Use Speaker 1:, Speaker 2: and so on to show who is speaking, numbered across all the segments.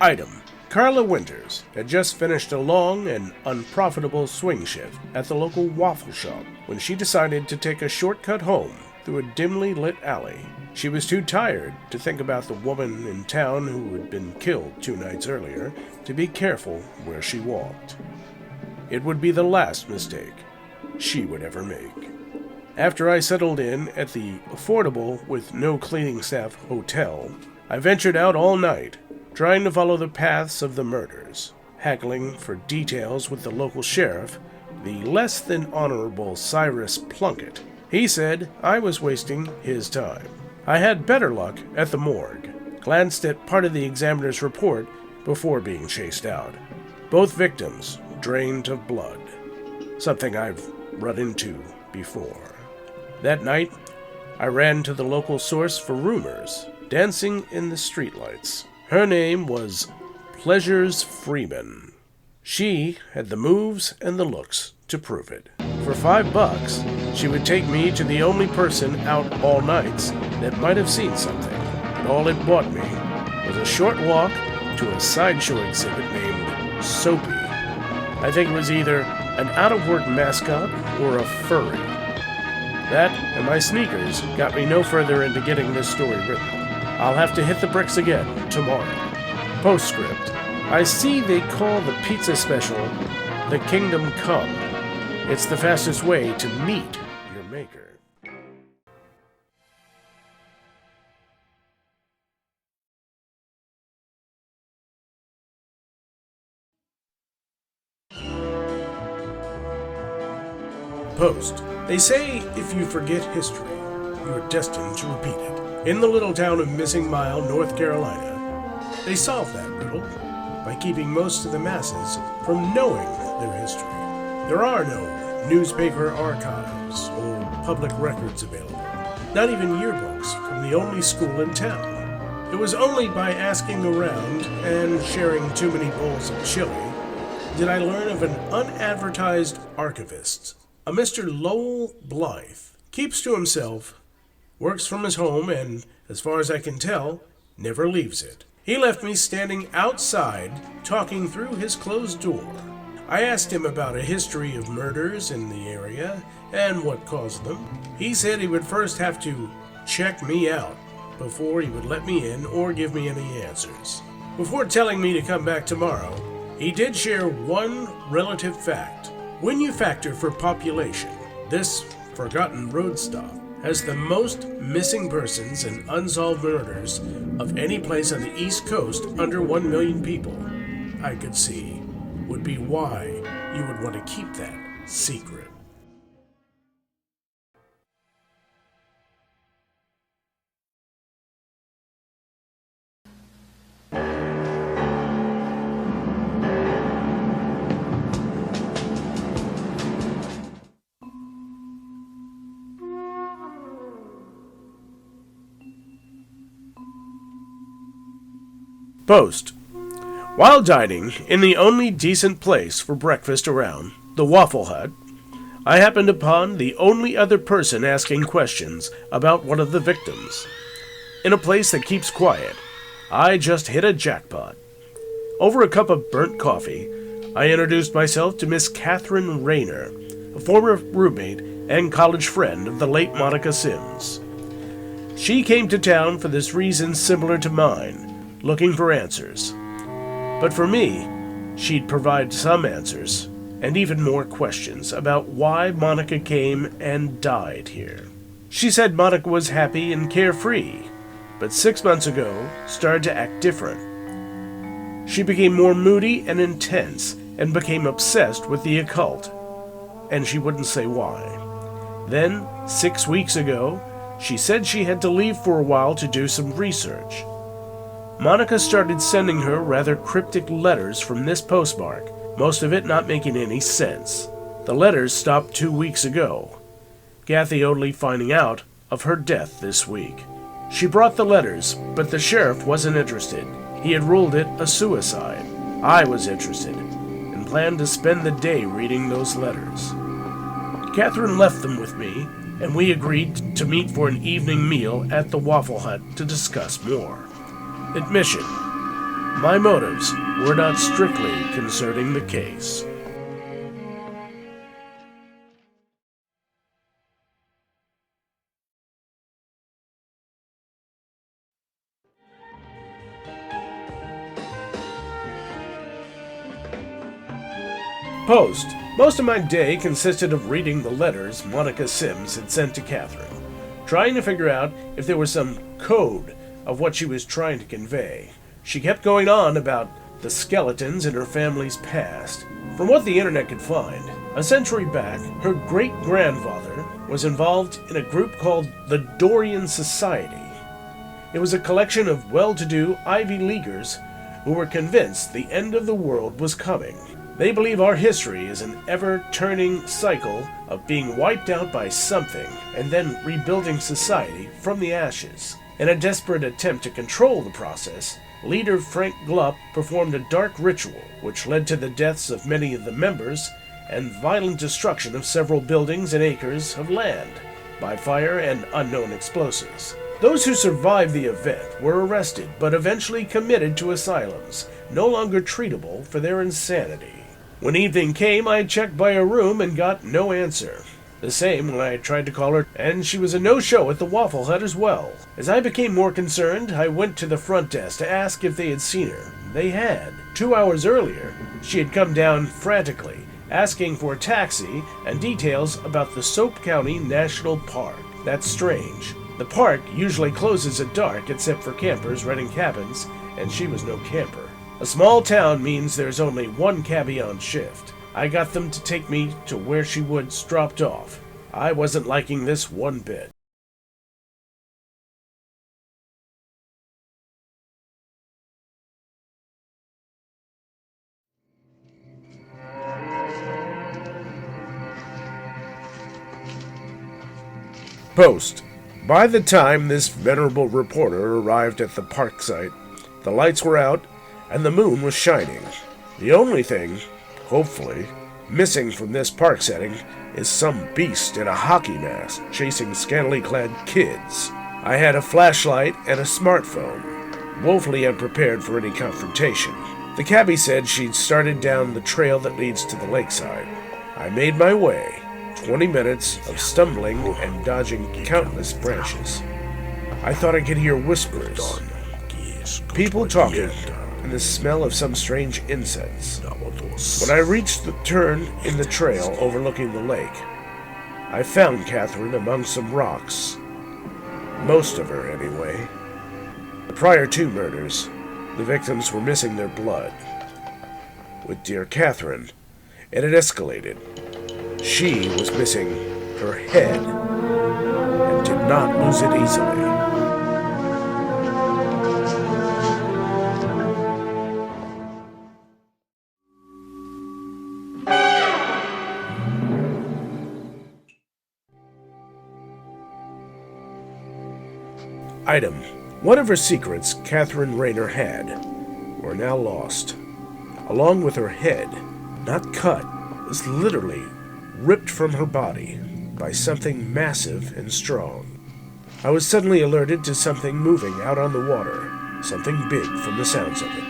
Speaker 1: Item. Carla Winters had just finished a long and unprofitable swing shift at the local waffle shop when she decided to take a shortcut home through a dimly lit alley. She was too tired to think about the woman in town who had been killed 2 nights earlier to be careful where she walked. It would be the last mistake she would ever make. After I settled in at the affordable with no cleaning staff hotel, I ventured out all night, trying to follow the paths of the murders, haggling for details with the local sheriff, the less than honorable Cyrus Plunkett. He said I was wasting his time. I had better luck at the morgue, glanced at part of the examiner's report before being chased out. Both victims drained of blood, something I've run into before. That night, I ran to the local source for rumors, dancing in the streetlights. Her name was Pleasures Freeman. She had the moves and the looks to prove it. For $5, she would take me to the only person out all nights that might have seen something. And all it bought me was a short walk to a sideshow exhibit named Soapy. I think it was either an out-of-work mascot or a furry. That and my sneakers got me no further into getting this story written. I'll have to hit the bricks again tomorrow. Postscript. I see they call the pizza special the Kingdom Come. It's the fastest way to meet your maker. Post. They say if you forget history, you are destined to repeat it. In the little town of Missing Mile, North Carolina, they solved that riddle by keeping most of the masses from knowing their history. There are no newspaper archives or public records available, not even yearbooks from the only school in town. It was only by asking around and sharing too many bowls of chili did I learn of an unadvertised archivist, a Mr. Lowell Blythe. Keeps to himself, works from his home, and, as far as I can tell, never leaves it. He left me standing outside, talking through his closed door. I asked him about a history of murders in the area and what caused them. He said he would first have to check me out before he would let me in or give me any answers. Before telling me to come back tomorrow, he did share one relative fact. When you factor for population, this forgotten road stop has the most missing persons and unsolved murders of any place on the East Coast under 1 million people. I could see would be why you would want to keep that secret. Post. While dining in the only decent place for breakfast around, the Waffle Hut, I happened upon the only other person asking questions about one of the victims. In a place that keeps quiet, I just hit a jackpot. Over a cup of burnt coffee, I introduced myself to Miss Catherine Rayner, a former roommate and college friend of the late Monica Sims. She came to town for this reason similar to mine, looking for answers. But for me, she'd provide some answers, and even more questions about why Monica came and died here. She said Monica was happy and carefree, but 6 months ago started to act different. She became more moody and intense, and became obsessed with the occult, and she wouldn't say why. Then, 6 weeks ago, she said she had to leave for a while to do some research. Monica started sending her rather cryptic letters from this postmark, most of it not making any sense. The letters stopped 2 weeks ago, Kathy only finding out of her death this week. She brought the letters, but the sheriff wasn't interested. He had ruled it a suicide. I was interested, and planned to spend the day reading those letters. Catherine left them with me, and we agreed to meet for an evening meal at the Waffle Hut to discuss more. Admission: My motives were not strictly concerning the case. Post. Most of my day consisted of reading the letters Monica Sims had sent to Catherine, trying to figure out if there was some code of what she was trying to convey. She kept going on about the skeletons in her family's past. From what the internet could find, a century back, her great-grandfather was involved in a group called the Dorian Society. It was a collection of well-to-do Ivy Leaguers who were convinced the end of the world was coming. They believe our history is an ever-turning cycle of being wiped out by something and then rebuilding society from the ashes. In a desperate attempt to control the process, leader Frank Glup performed a dark ritual which led to the deaths of many of the members and violent destruction of several buildings and acres of land by fire and unknown explosives. Those who survived the event were arrested but eventually committed to asylums, no longer treatable for their insanity. When evening came, I checked by her room and got no answer. The same when I tried to call her, and she was a no-show at the Waffle Hut as well. As I became more concerned, I went to the front desk to ask if they had seen her. They had. 2 hours earlier, she had come down frantically, asking for a taxi and details about the Soap County National Park. That's strange. The park usually closes at dark except for campers renting cabins, and she was no camper. A small town means there's only one cabbie on shift. I got them to take me to where she was dropped off. I wasn't liking this one bit. Post. By the time this venerable reporter arrived at the park site, the lights were out and the moon was shining. The only thing, hopefully, missing from this park setting is some beast in a hockey mask chasing scantily clad kids. I had a flashlight and a smartphone, woefully unprepared for any confrontation. The cabbie said she'd started down the trail that leads to the lakeside. I made my way, 20 minutes of stumbling and dodging countless branches. I thought I could hear whispers, people talking, and the smell of some strange incense. When I reached the turn in the trail overlooking the lake, I found Catherine among some rocks. Most of her, anyway. The prior two murders, the victims were missing their blood. With dear Catherine, it had escalated. She was missing her head, and did not lose it easily. Item. One of her secrets Catherine Rayner had were now lost. Along with her head, not cut, was literally ripped from her body by something massive and strong. I was suddenly alerted to something moving out on the water, something big from the sounds of it.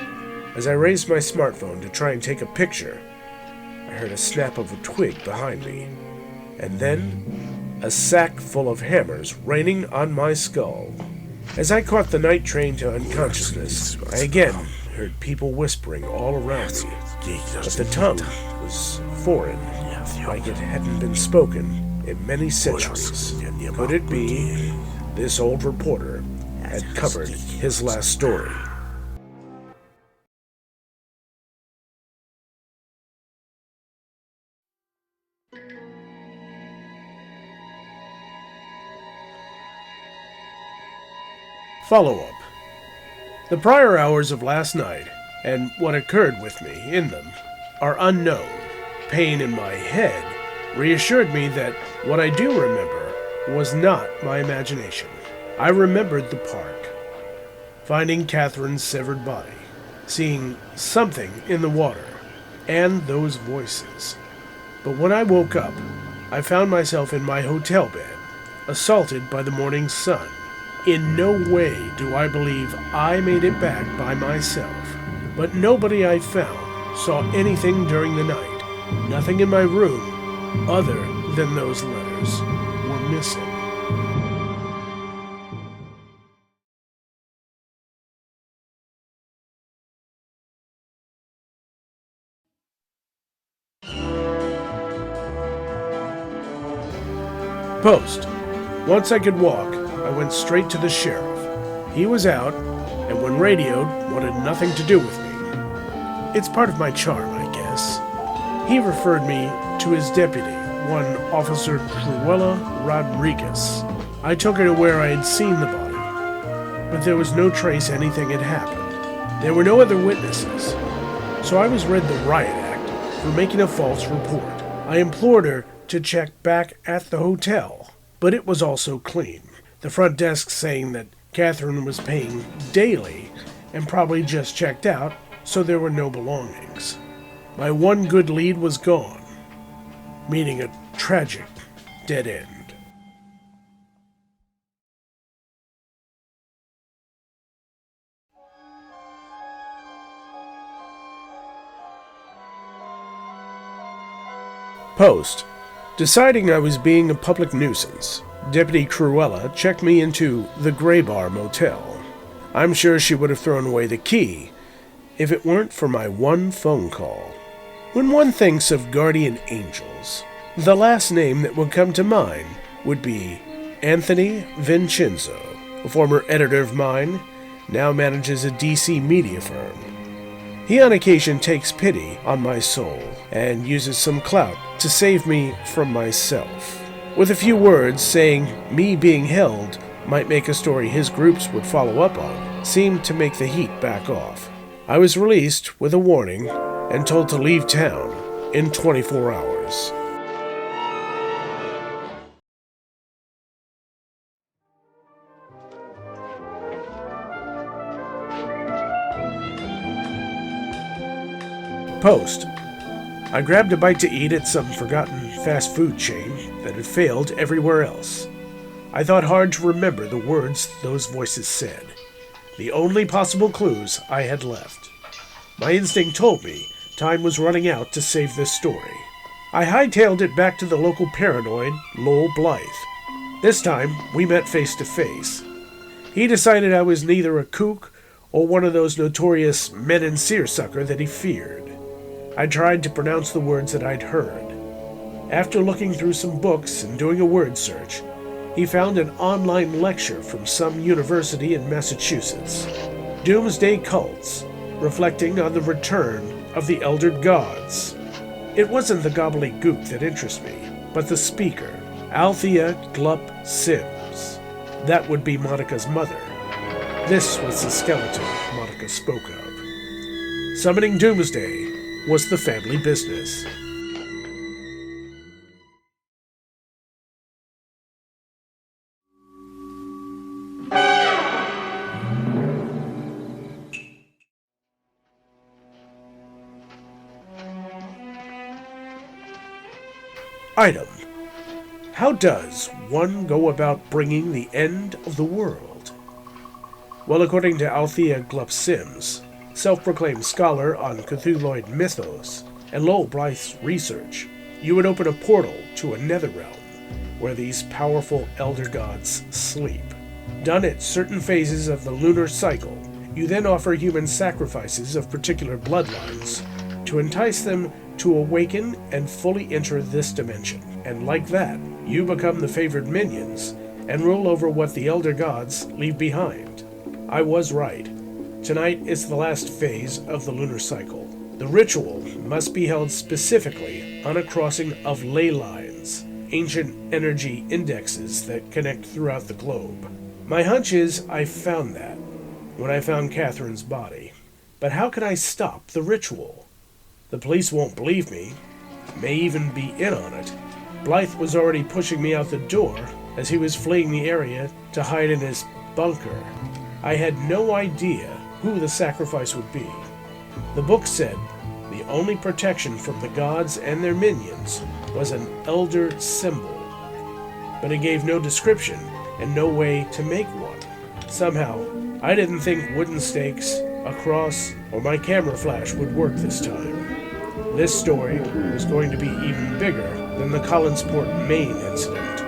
Speaker 1: As I raised my smartphone to try and take a picture, I heard a snap of a twig behind me, and then a sack full of hammers raining on my skull. As I caught the night train to unconsciousness, I again heard people whispering all around me, but the tongue was foreign, like it hadn't been spoken in many centuries. Could it be this old reporter had covered his last story? Follow-up. The prior hours of last night, and what occurred with me in them, are unknown. Pain in my head reassured me that what I do remember was not my imagination. I remembered the park, finding Catherine's severed body, seeing something in the water, and those voices. But when I woke up, I found myself in my hotel bed, assaulted by the morning sun. In no way do I believe I made it back by myself. but nobody I found saw anything during the night. Nothing in my room, other than those letters, were missing. Post. Once I could walk, I went straight to the sheriff. He was out, and when radioed, wanted nothing to do with me. It's part of my charm, I guess. He referred me to his deputy, one Officer Cruella Rodriguez. I took her to where I had seen the body, but there was no trace anything had happened. There were no other witnesses, so I was read the Riot Act for making a false report. I implored her to check back at the hotel, but it was also clean. The front desk saying that Catherine was paying daily and probably just checked out, so there were no belongings. My one good lead was gone, meaning a tragic dead end. Post. Deciding I was being a public nuisance, Deputy Cruella checked me into the Gray Bar Motel. I'm sure she would have thrown away the key if it weren't for my one phone call. When one thinks of guardian angels, the last name that would come to mind would be Anthony Vincenzo. A former editor of mine now manages a DC media firm. He on occasion takes pity on my soul and uses some clout to save me from myself. With a few words saying me being held might make a story his groups would follow up on, seemed to make the heat back off. I was released with a warning and told to leave town in 24 hours. Post. I grabbed a bite to eat at some forgotten fast food chain that had failed everywhere else. I thought hard to remember the words those voices said, the only possible clues I had left. My instinct told me time was running out to save this story. I hightailed it back to the local paranoid, Lowell Blythe. This time, we met face to face. He decided I was neither a kook or one of those notorious men and seersucker that he feared. I tried to pronounce the words that I'd heard. After looking through some books and doing a word search, he found an online lecture from some university in Massachusetts. Doomsday Cults, reflecting on the return of the Elder Gods. It wasn't the gobbledygook that interests me, but the speaker, Althea Glup Sims. That would be Monica's mother. This was the skeleton Monica spoke of. Summoning Doomsday was the family business. Item. How does one go about bringing the end of the world? Well, according to Althea Glup Sims, self-proclaimed scholar on Cthulhuid mythos and Lowell Blythe's research, you would open a portal to a nether realm where these powerful elder gods sleep. Done at certain phases of the lunar cycle, you then offer human sacrifices of particular bloodlines to entice them to awaken and fully enter this dimension. And like that, you become the favored minions and rule over what the elder gods leave behind. I was right. Tonight is the last phase of the lunar cycle. The ritual must be held specifically on a crossing of ley lines, ancient energy indexes that connect throughout the globe. My hunch is I found that when I found Catherine's body. But how can I stop the ritual? The police won't believe me, may even be in on it. Blythe was already pushing me out the door as he was fleeing the area to hide in his bunker. I had no idea who the sacrifice would be. The book said the only protection from the gods and their minions was an elder symbol, but it gave no description and no way to make one. Somehow, I didn't think wooden stakes, across, or my camera flash would work this time. This story was going to be even bigger than the Collinsport, Maine incident.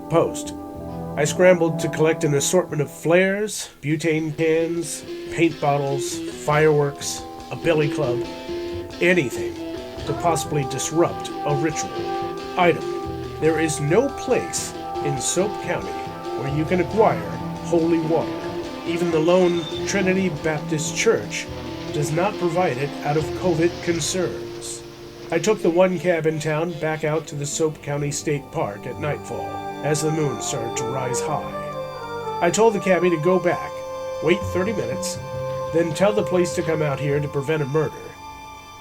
Speaker 1: Post. I scrambled to collect an assortment of flares, butane cans, paint bottles, fireworks, a billy club, anything to possibly disrupt a ritual. Item. There is no place in Soap County where you can acquire holy water. Even the lone Trinity Baptist Church does not provide it out of COVID concerns. I took the one cab in town back out to the Soap County State Park at nightfall, as the moon started to rise high. I told the cabbie to go back, wait 30 minutes, then tell the police to come out here to prevent a murder.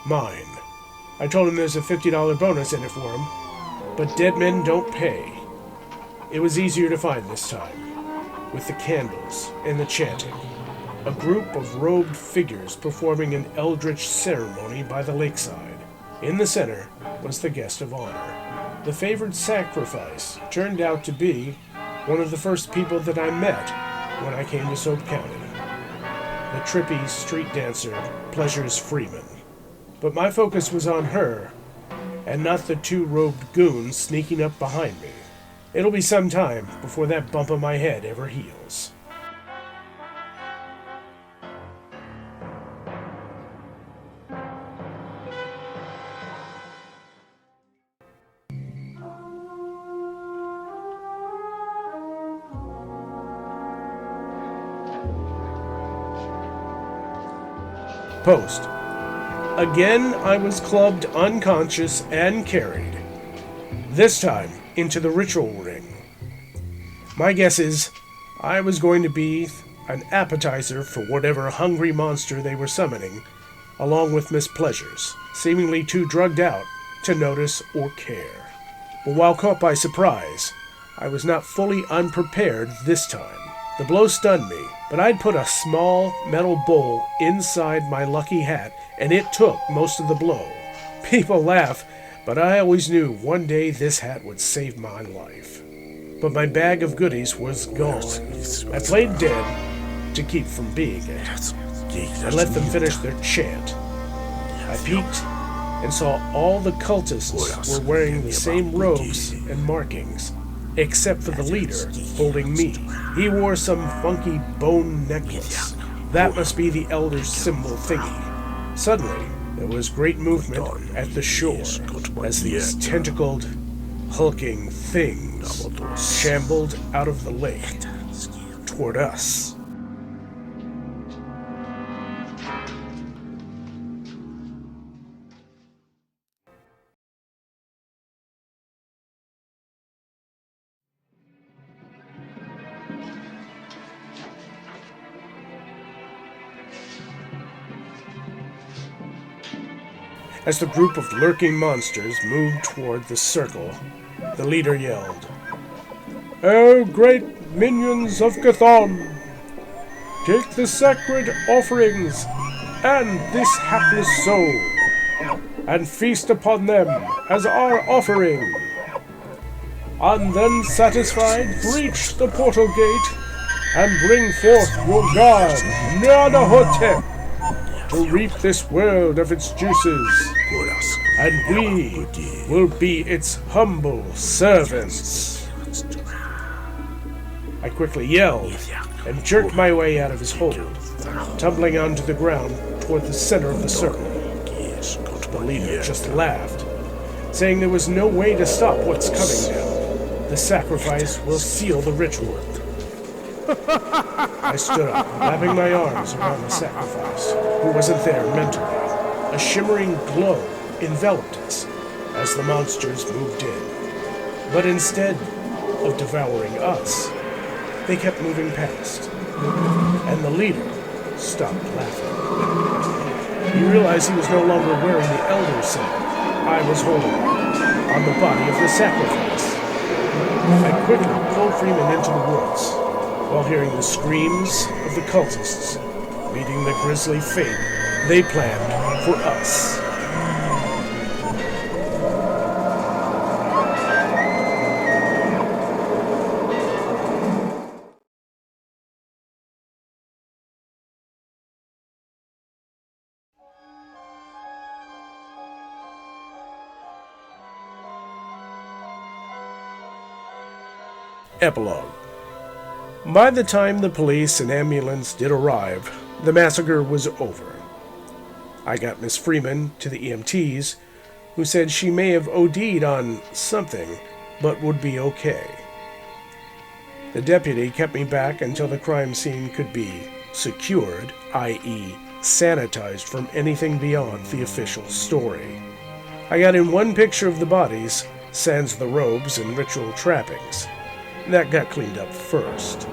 Speaker 1: Mine. I told him there's a $50 bonus in it for him, but dead men don't pay. It was easier to find this time, with the candles and the chanting. A group of robed figures performing an eldritch ceremony by the lakeside. In the center was the guest of honor. The favored sacrifice turned out to be one of the first people that I met when I came to Soap County. The trippy street dancer, Pleasures Freeman. But my focus was on her, and not the two robed goons sneaking up behind me. It'll be some time before that bump on my head ever heals. Post. Again, I was clubbed unconscious and carried. This time, into the ritual ring. My guess is, I was going to be an appetizer for whatever hungry monster they were summoning, along with Miss Pleasures, seemingly too drugged out to notice or care. But while caught by surprise, I was not fully unprepared this time. The blow stunned me, but I'd put a small metal bowl inside my lucky hat, and it took most of the blow. People laugh, but I always knew one day this hat would save my life. But my bag of goodies was gone. I played dead to keep from being it. I let them finish their chant. I peeked and saw all the cultists were wearing the same robes and markings, except for the leader holding me. He wore some funky bone necklace. That must be the elder's symbol thingy. Suddenly, there was great movement at the shore as these tentacled, hulking things shambled out of the lake toward us. As the group of lurking monsters moved toward the circle, the leader yelled, "O great minions of Chthon, take the sacred offerings and this hapless soul, and feast upon them as our offering. And then satisfied, breach the portal gate and bring forth your god, Nyarlathotep, to reap this world of its juices, and we will be its humble servants." I quickly yelled and jerked my way out of his hold, tumbling onto the ground toward the center of the circle. The leader just laughed, saying there was no way to stop what's coming now. The sacrifice will seal the ritual. I stood up, wrapping my arms around the sacrifice, who wasn't there mentally. A shimmering glow enveloped us as the monsters moved in. But instead of devouring us, they kept moving past, and the leader stopped laughing. He realized he was no longer wearing the elder symbol I was holding on the body of the sacrifice. I quickly pulled Freeman into the woods, while hearing the screams of the cultists, meeting the grisly fate they planned for us. Epilogue. By the time the police and ambulance did arrive, the massacre was over. I got Miss Freeman to the EMTs, who said she may have OD'd on something, but would be okay. The deputy kept me back until the crime scene could be secured, i.e., sanitized from anything beyond the official story. I got in one picture of the bodies, sans the robes and ritual trappings. That got cleaned up first.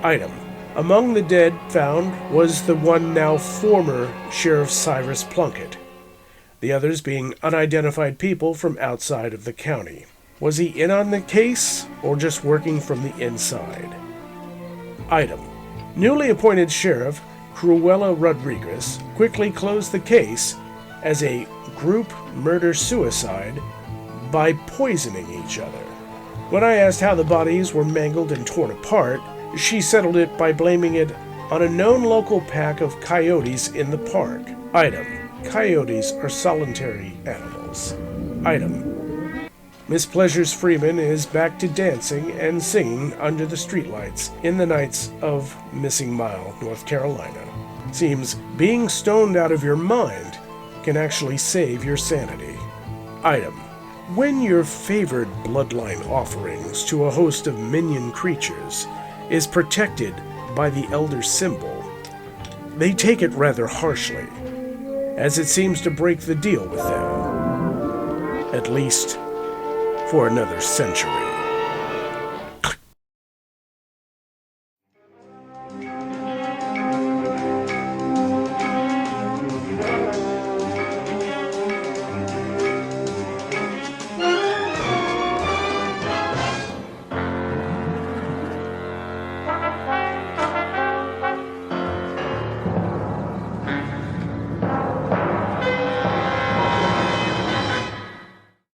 Speaker 1: Item. Among the dead found was the one now former Sheriff Cyrus Plunkett, the others being unidentified people from outside of the county. Was he in on the case, or just working from the inside? Item. Newly appointed Sheriff Cruella Rodriguez quickly closed the case as a group murder-suicide by poisoning each other. When I asked how the bodies were mangled and torn apart, she settled it by blaming it on a known local pack of coyotes in the park. Item. Coyotes are solitary animals. Item. Miss Pleasures Freeman is back to dancing and singing under the streetlights in the nights of Missing Mile, North Carolina. Seems being stoned out of your mind can actually save your sanity. Item. When your favored bloodline offerings to a host of minion creatures is protected by the Elder Symbol, they take it rather harshly, as it seems to break the deal with them, at least for another century.